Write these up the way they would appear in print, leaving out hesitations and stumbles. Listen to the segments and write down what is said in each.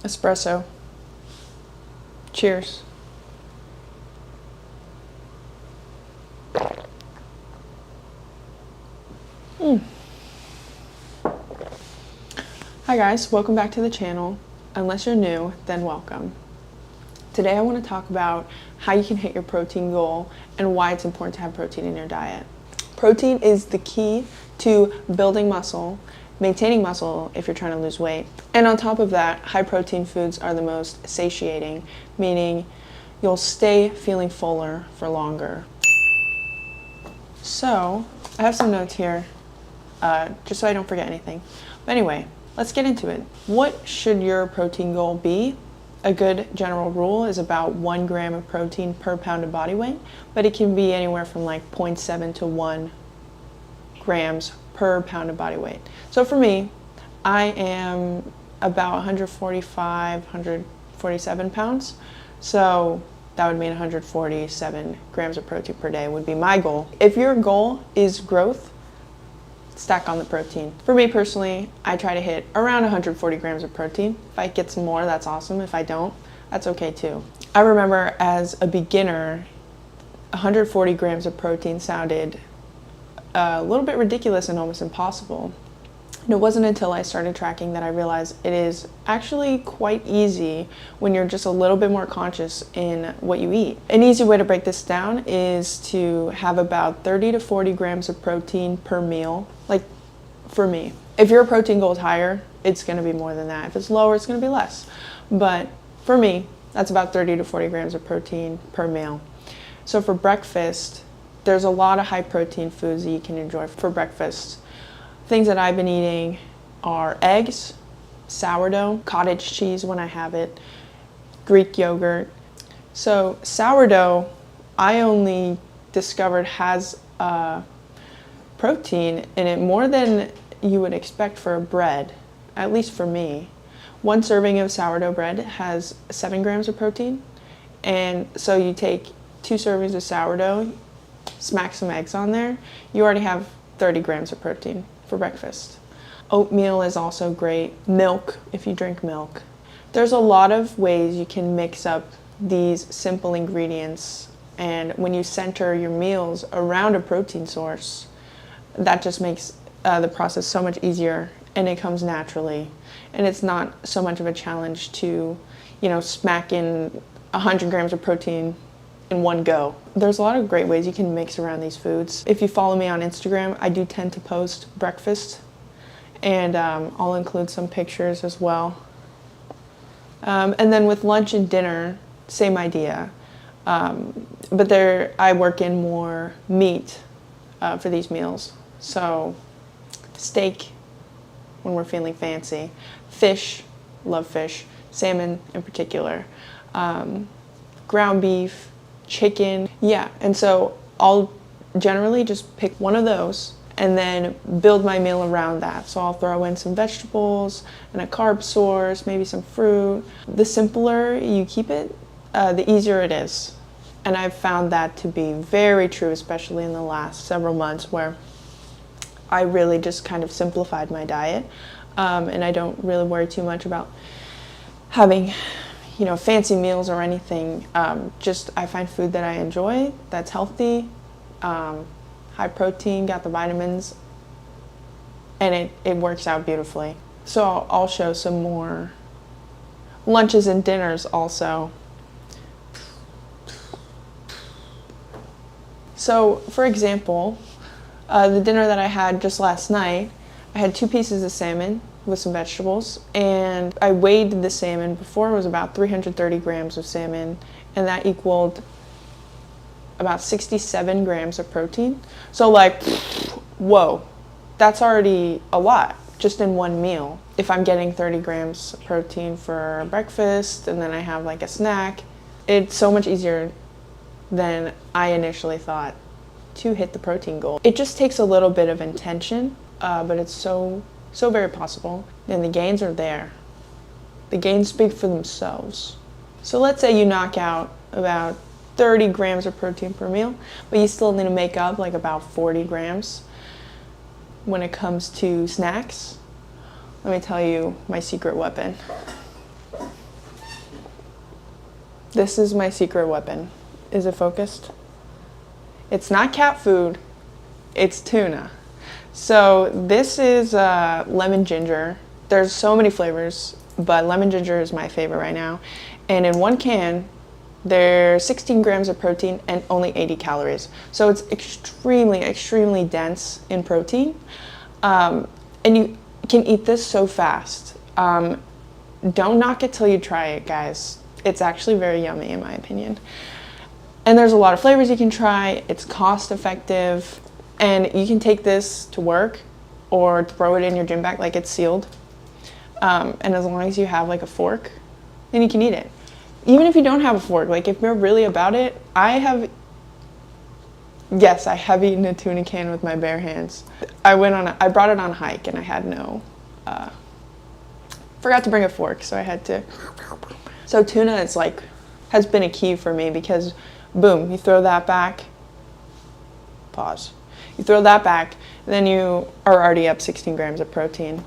Espresso. Cheers. Hi guys, welcome back to the channel. Unless you're new, then welcome. Today I want to talk about how you can hit your protein goal and why it's important to have protein in your diet. Protein is the key to building muscle, maintaining muscle if you're trying to lose weight. And on top of that, high protein foods are the most satiating, meaning you'll stay feeling fuller for longer. So, I have some notes here, just so I don't forget anything. But anyway, let's get into it. What should your protein goal be? A good general rule is about 1 gram of protein per pound of body weight, but it can be anywhere from like 0.7 to 1 grams per pound of body weight. So for me, I am about 145, 147 pounds. So that would mean 147 grams of protein per day would be my goal. If your goal is growth, stack on the protein. For me personally, I try to hit around 140 grams of protein. If I get some more, that's awesome. If I don't, that's okay too. I remember as a beginner, 140 grams of protein sounded a little bit ridiculous and almost impossible. And it wasn't until I started tracking that I realized it is actually quite easy when you're just a little bit more conscious in what you eat. An easy way to break this down is to have about 30 to 40 grams of protein per meal, like for me. If your protein goal is higher, it's going to be more than that. If it's lower, it's going to be less. But for me, that's about 30 to 40 grams of protein per meal. So for breakfast, there's a lot of high protein foods that you can enjoy for breakfast. Things that I've been eating are eggs, sourdough, cottage cheese when I have it, Greek yogurt. So sourdough, I only discovered has protein in it more than you would expect for a bread, at least for me. 1 serving of sourdough bread has 7 grams of protein. And so you take 2 servings of sourdough, smack some eggs on there, you already have 30 grams of protein for breakfast. Oatmeal is also great. Milk, if you drink milk. There's a lot of ways you can mix up these simple ingredients, and when you center your meals around a protein source, that just makes the process so much easier, and it comes naturally. And it's not so much of a challenge to, smack in 100 grams of protein in one go. There's a lot of great ways you can mix around these foods. If you follow me on Instagram, I do tend to post breakfast, and I'll include some pictures as well. And then with lunch and dinner, same idea. But there, I work in more meat for these meals. So steak when we're feeling fancy. Fish, love fish. Salmon in particular. Ground beef, chicken, yeah. And so I'll generally just pick one of those and then build my meal around that. So I'll throw in some vegetables and a carb source, maybe some fruit. The simpler you keep it, the easier it is. And I've found that to be very true, especially in the last several months where I really just kind of simplified my diet. And I don't really worry too much about having fancy meals or anything. I find food that I enjoy, that's healthy, high protein, got the vitamins, and it works out beautifully. So I'll show some more lunches and dinners also. So for example, the dinner that I had just last night, I had 2 pieces of salmon with some vegetables, and I weighed the salmon before. It was about 330 grams of salmon, and that equaled about 67 grams of protein. So like, whoa, that's already a lot just in one meal. If I'm getting 30 grams of protein for breakfast and then I have like a snack, it's so much easier than I initially thought to hit the protein goal. It just takes a little bit of intention, but it's so very possible, and the gains are there. The gains speak for themselves. So let's say you knock out about 30 grams of protein per meal, but you still need to make up like about 40 grams when it comes to snacks. Let me tell you my secret weapon. This is my secret weapon. Is it focused? It's not cat food, it's tuna. So this is lemon ginger. There's so many flavors, but lemon ginger is my favorite right now. And in one can, there's 16 grams of protein and only 80 calories. So it's extremely, extremely dense in protein. And you can eat this so fast. Don't knock it till you try it, guys. It's actually very yummy in my opinion. And there's a lot of flavors you can try. It's cost effective. And you can take this to work or throw it in your gym bag, like it's sealed. And as long as you have like a fork, then you can eat it. Even if you don't have a fork, like if you're really about it, yes, I have eaten a tuna can with my bare hands. I brought it on a hike and I had forgot to bring a fork, so I had to. So tuna is has been a key for me because boom, you throw that back, pause. You throw that back, then you are already up 16 grams of protein.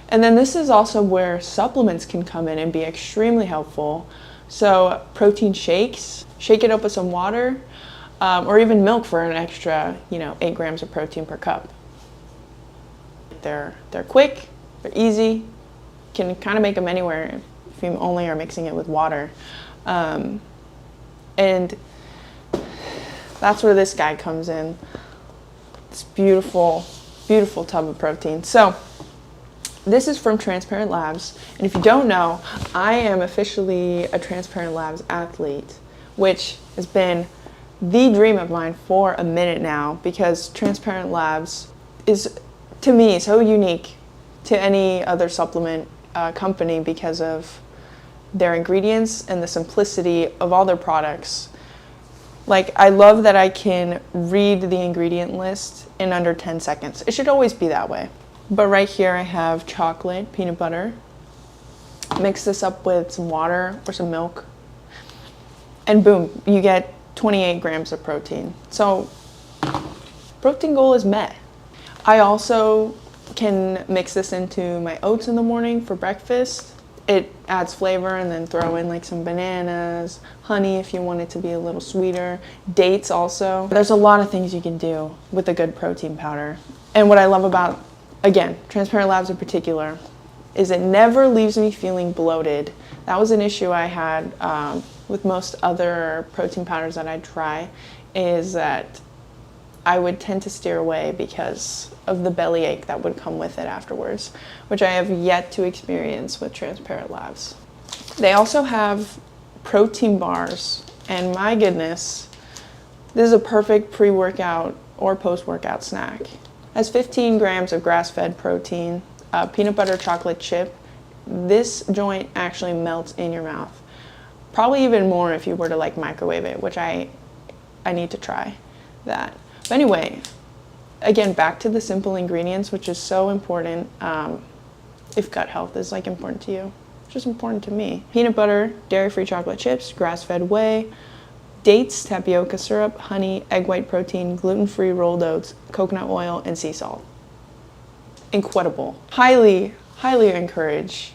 And then this is also where supplements can come in and be extremely helpful. So protein shakes, shake it up with some water, or even milk for an extra, 8 grams of protein per cup. They're quick, they're easy, can kind of make them anywhere if you only are mixing it with water. And that's where this guy comes in. This beautiful, beautiful tub of protein. So this is from Transparent Labs. And if you don't know, I am officially a Transparent Labs athlete, which has been the dream of mine for a minute now because Transparent Labs is, to me, so unique to any other supplement company because of their ingredients and the simplicity of all their products. I love that I can read the ingredient list in under 10 seconds. It should always be that way. But right here I have chocolate, peanut butter. Mix this up with some water or some milk. And boom, you get 28 grams of protein. So protein goal is met. I also can mix this into my oats in the morning for breakfast. It adds flavor, and then throw in some bananas, honey if you want it to be a little sweeter, dates also. There's a lot of things you can do with a good protein powder. And what I love about, again, Transparent Labs in particular, is it never leaves me feeling bloated. That was an issue I had with most other protein powders that I try, is that I would tend to steer away because of the bellyache that would come with it afterwards, which I have yet to experience with Transparent Labs. They also have protein bars, and my goodness, this is a perfect pre-workout or post-workout snack. It has 15 grams of grass-fed protein, peanut butter chocolate chip. This joint actually melts in your mouth. Probably even more if you were to microwave it, which I need to try that. But anyway, again, back to the simple ingredients, which is so important if gut health is important to you. It's just important to me. Peanut butter, dairy-free chocolate chips, grass-fed whey, dates, tapioca syrup, honey, egg white protein, gluten-free rolled oats, coconut oil, and sea salt. Incredible. Highly, highly encourage.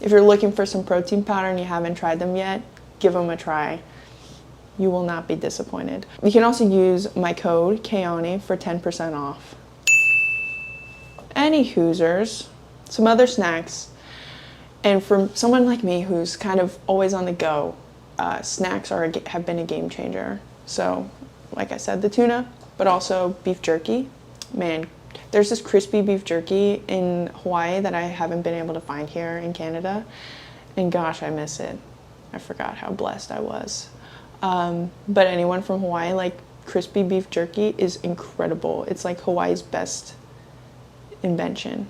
If you're looking for some protein powder and you haven't tried them yet, give them a try. You will not be disappointed. You can also use my code KAYANI for 10% off. Any Hoosers, some other snacks, and for someone like me who's kind of always on the go, snacks have been a game changer. So, like I said, the tuna, but also beef jerky. Man, there's this crispy beef jerky in Hawaii that I haven't been able to find here in Canada, and gosh, I miss it. I forgot how blessed I was. But anyone from Hawaii, crispy beef jerky is incredible. It's Hawaii's best invention.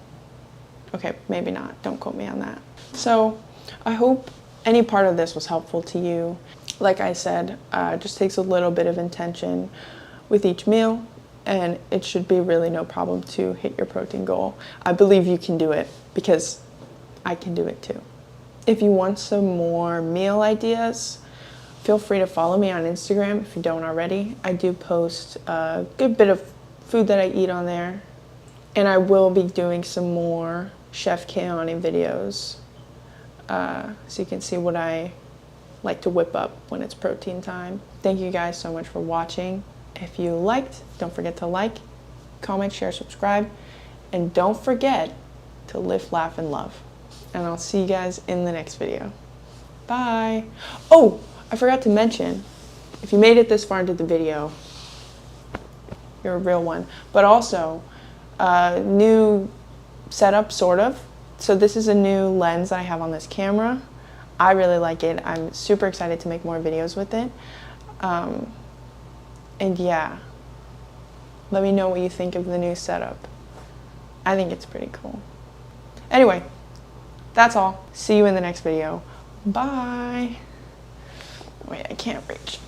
Okay, maybe not. Don't quote me on that. So I hope any part of this was helpful to you. Like I said, it just takes a little bit of intention with each meal, and it should be really no problem to hit your protein goal. I believe you can do it because I can do it too. If you want some more meal ideas, feel free to follow me on Instagram if you don't already. I do post a good bit of food that I eat on there. And I will be doing some more Chef KAYANI videos so you can see what I like to whip up when it's protein time. Thank you guys so much for watching. If you liked, don't forget to like, comment, share, subscribe, and don't forget to live, laugh, and love. And I'll see you guys in the next video. Bye. Oh, I forgot to mention, if you made it this far into the video, you're a real one. But also, new setup, sort of. So this is a new lens that I have on this camera. I really like it. I'm super excited to make more videos with it. And yeah, let me know what you think of the new setup. I think it's pretty cool. Anyway, that's all. See you in the next video. Bye. Wait, I can't reach.